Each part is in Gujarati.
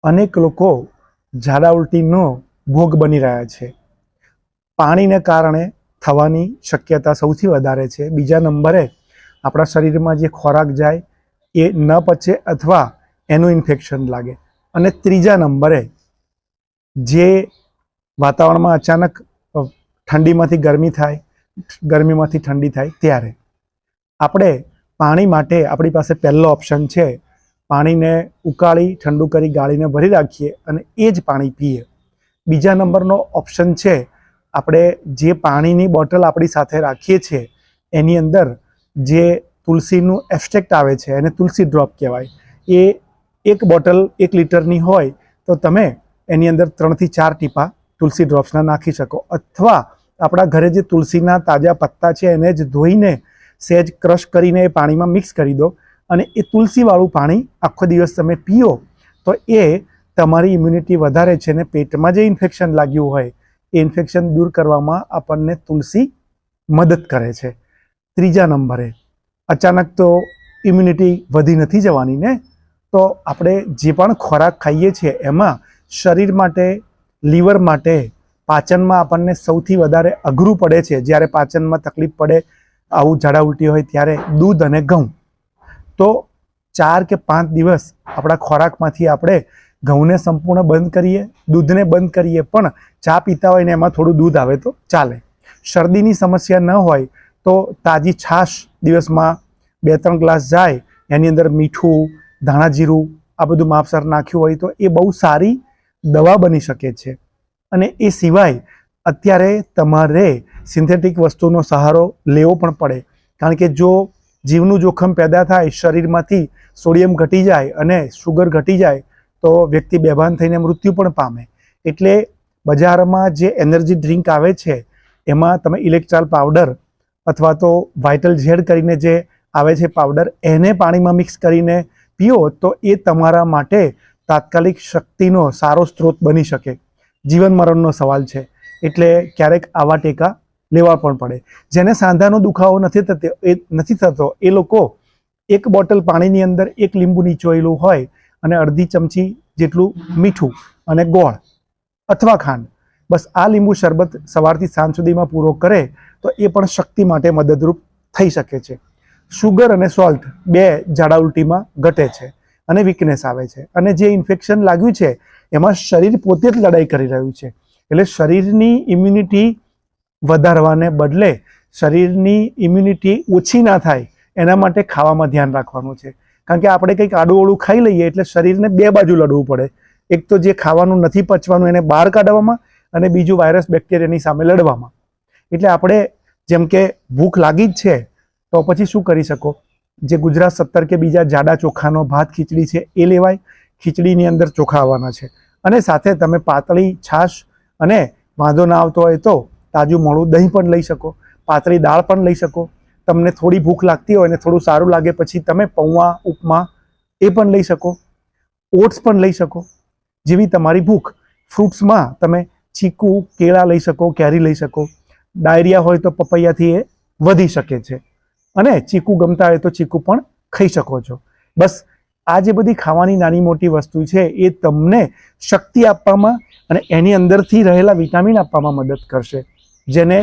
અનેક લોકો ઝાડા ઉલટીનો ભોગ બની રહ્યા છે. પાણીને કારણે થવાની શક્યતા સૌથી વધારે છે. બીજા નંબરે આપણા શરીરમાં જે ખોરાક જાય એ ન પચે અથવા એનું ઇન્ફેક્શન લાગે. અને ત્રીજા નંબરે જે વાતાવરણમાં અચાનક ઠંડીમાંથી ગરમી થાય, ગરમીમાંથી ઠંડી થાય ત્યારે આપણે પાણી માટે આપણી પાસે પહેલો ઓપ્શન છે, પાણીને ઉકાળી ઠંડુ કરી ગાળીને ભરી રાખીએ અને એ જ પાણી પીએ. બીજા નંબરનો ઓપ્શન છે, આપણે જે પાણીની બોટલ આપણી સાથે રાખીએ છીએ એની અંદર જે તુલસીનું એક્સ્ટ્રેક્ટ આવે છે એને તુલસી ડ્રોપ કહેવાય. એ એક બોટલ 1 લીટરની હોય તો તમે એની અંદર 3 થી 4 ટીપા તુલસી ડ્રોપ્સના નાખી શકો. અથવા આપણા ઘરે જે તુલસીના તાજા પત્તા છે એને જ ધોઈને સહેજ ક્રશ કરીને એ પાણીમાં મિક્સ કરી દો અને એ તુલસીવાળું પાણી આખો દિવસ તમે પીઓ તો એ તમારી ઇમ્યુનિટી વધારે છે. અને પેટમાં જે ઇન્ફેક્શન લાગ્યું હોય એ ઇન્ફેક્શન દૂર કરવામાં આપણને તુલસી મદદ કરે છે. ત્રીજા નંબરે અચાનક તો ઇમ્યુનિટી વધી નથી જવાની ને, તો આપણે જે પણ ખોરાક ખાઈએ છીએ એમાં શરીર માટે, લીવર માટે, પાચનમાં આપણને સૌથી વધારે અઘરું પડે છે. જ્યારે પાચનમાં તકલીફ પડે, આવું ઝાડા ઉલટી હોય ત્યારે દૂધ અને ઘઉં. તો 4 કે 5 દિવસ આપણા ખોરાકમાંથી આપણે ઘઉંને સંપૂર્ણ બંધ કરીએ, દૂધને બંધ કરીએ, પણ ચા પીતા હોય ને એમાં થોડું દૂધ આવે તો ચાલે. શરદીની સમસ્યા ન હોય તો તાજી છાશ દિવસમાં 2-3 ગ્લાસ જાય, એની અંદર મીઠું, ધાણા જીરું આ બધું માપસર નાખ્યું હોય તો એ બહુ સારી દવા બની શકે છે. અને એ સિવાય અત્યારે તમારે સિન્થેટિક વસ્તુનો સહારો લેવો પણ પડે, કારણ કે જો જીવનું જોખમ પેદા થાય, શરીરમાંથી સોડિયમ ઘટી જાય અને શુગર ઘટી જાય તો વ્યક્તિ બેભાન થઈને મૃત્યુ પણ પામે. એટલે બજારમાં જે એનર્જી ડ્રિંક આવે છે એમાં તમે ઇલેક્ટ્રોલ પાવડર અથવા તો વાઇટલ ઝેડ કરીને જે આવે છે પાવડર, એને પાણીમાં મિક્સ કરીને પીઓ તો એ તમારા માટે તાત્કાલિક શક્તિનો સારો સ્ત્રોત બની શકે. જીવન મરણનો સવાલ છે, એટલે ક્યારેક આવા ટેકા લેવા પણ પડે. જેને સાંધાનો દુખાવો નથી થતો એ લોકો 1 બોટલ પાણીની અંદર 1 લીંબુ નીચોયેલું હોય અને અડધી ચમચી જેટલું મીઠું અને ગોળ અથવા ખાંડ, બસ આ લીંબુ શરબત સવારથી સાંજ સુધીમાં પૂરો કરે તો એ પણ શક્તિ માટે મદદરૂપ થઈ શકે છે. શુગર અને સોલ્ટ 2 ઝાડા ઉલટીમાં ઘટે છે અને વીકનેસ આવે છે. અને જે ઇન્ફેક્શન લાગ્યું છે એમાં શરીર પોતે જ લડાઈ કરી રહ્યું છે. એટલે શરીરની ઇમ્યુનિટી વધારવાને બદલે શરીરની ઇમ્યુનિટી ઓછી ના થાય એના માટે ખાવામાં ધ્યાન રાખવાનું છે. કારણ કે આપણે કંઈક આડું ખાઈ લઈએ એટલે શરીરને 2 બાજુ લડવું પડે. એક તો જે ખાવાનું નથી પચવાનું એને બહાર કાઢવામાં અને બીજું વાયરસ બેક્ટેરિયાની સામે લડવામાં. એટલે આપણે જેમ કે ભૂખ લાગી જ છે તો પછી શું કરી શકો, જે ગુજરાત 17 કે બીજા જાડા ચોખાનો ભાત ખીચડી છે એ લેવાય. ખીચડીની અંદર ચોખા આવવાના છે અને સાથે તમે પાતળી છાશ અને વાંધો ના આવતો હોય તો તાજું મોળું દહીં પણ લઈ શકો, પાતળી દાળ પણ લઈ શકો. તમને થોડી ભૂખ લાગતી હોય ને થોડું સારું લાગે પછી તમે પૌવા, ઉપમા એ પણ લઈ શકો, ઓટ્સ પણ લઈ શકો, જેવી તમારી ભૂખ. ફ્રૂટ્સમાં તમે ચીકુ, કેળા લઈ શકો, કેરી લઈ શકો. ડાયરિયા હોય તો પપૈયાથી એ વધી શકે છે અને ચીકુ ગમતા હોય તો ચીકુ પણ ખાઈ શકો છો. બસ આ જે બધી ખાવાની નાની મોટી વસ્તુ છે એ તમને શક્તિ આપવામાં અને એની અંદરથી રહેલા વિટામિન આપવામાં મદદ કરશે. જેને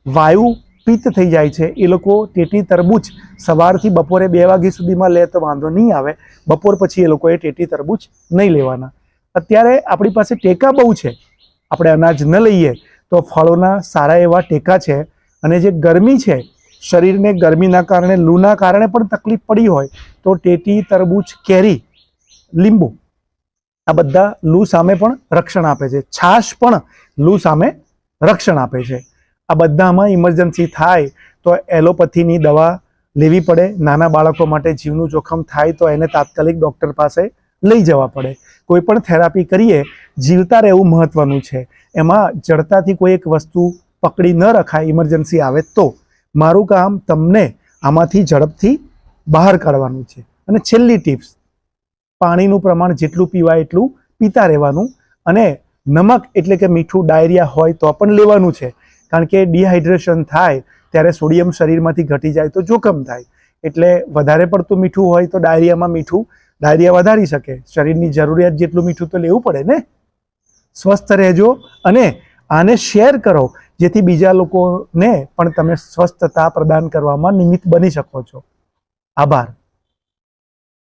વાયુ પિત્ત થઈ જાય છે એ લોકો ટેટી તરબૂચ સવારથી બપોરે 2 વાગ્યા સુધીમાં લે તો વાંધો નહીં આવે, બપોર પછી એ લોકોએ ટેટી તરબૂચ નહીં લેવાના. અત્યારે આપણી પાસે ટેકા બહુ છે, આપણે અનાજ ન લઈએ તો ફળોના સારા એવા ટેકા છે. અને જે ગરમી છે, શરીરને ગરમીના કારણે, લૂના કારણે પણ તકલીફ પડી હોય તો ટેટી, તરબૂચ, કેરી, લીંબુ આ બધા લૂ સામે પણ રક્ષણ આપે છે. છાશ પણ લૂ સામે રક્ષણ આપે છે. આ બધામાં ઇમરજન્સી થાય તો એલોપેથીની દવા લેવી પડે. નાના બાળકો માટે જીવનું જોખમ થાય તો એને તાત્કાલિક ડૉક્ટર પાસે લઈ જવા પડે. કોઈ પણ થેરાપી કરીએ જીવતા રહેવું મહત્વનું છે. એમાં જડતાથી કોઈ એક વસ્તુ પકડી ન રખાય, ઇમરજન્સી આવે તો. મારું કામ તમને આમાંથી ઝડપથી બહાર કાઢવાનું છે. અને છેલ્લી ટિપ્સ, પાણીનું પ્રમાણ જેટલું પીવાય એટલું પીતા રહેવાનું. અને નમક એટલે કે મીઠું ડાયરિયા હોય તો પણ લેવાનું છે, કારણ કે ડિહાઇડ્રેશન થાય ત્યારે સોડિયમ શરીરમાંથી ઘટી જાય તો જોખમ થાય. એટલે વધારે પડતું મીઠું હોય તો ડાયરિયામાં મીઠું ડાયરિયા વધારી શકે. શરીરની જરૂરિયાત જેટલું મીઠું તો લેવું પડે ને. સ્વસ્થ રહેજો અને આને શેર કરો, જેથી બીજા લોકોને પણ તમે સ્વસ્થતા પ્રદાન કરવામાં નિમિત્ત બની શકો છો. આભાર.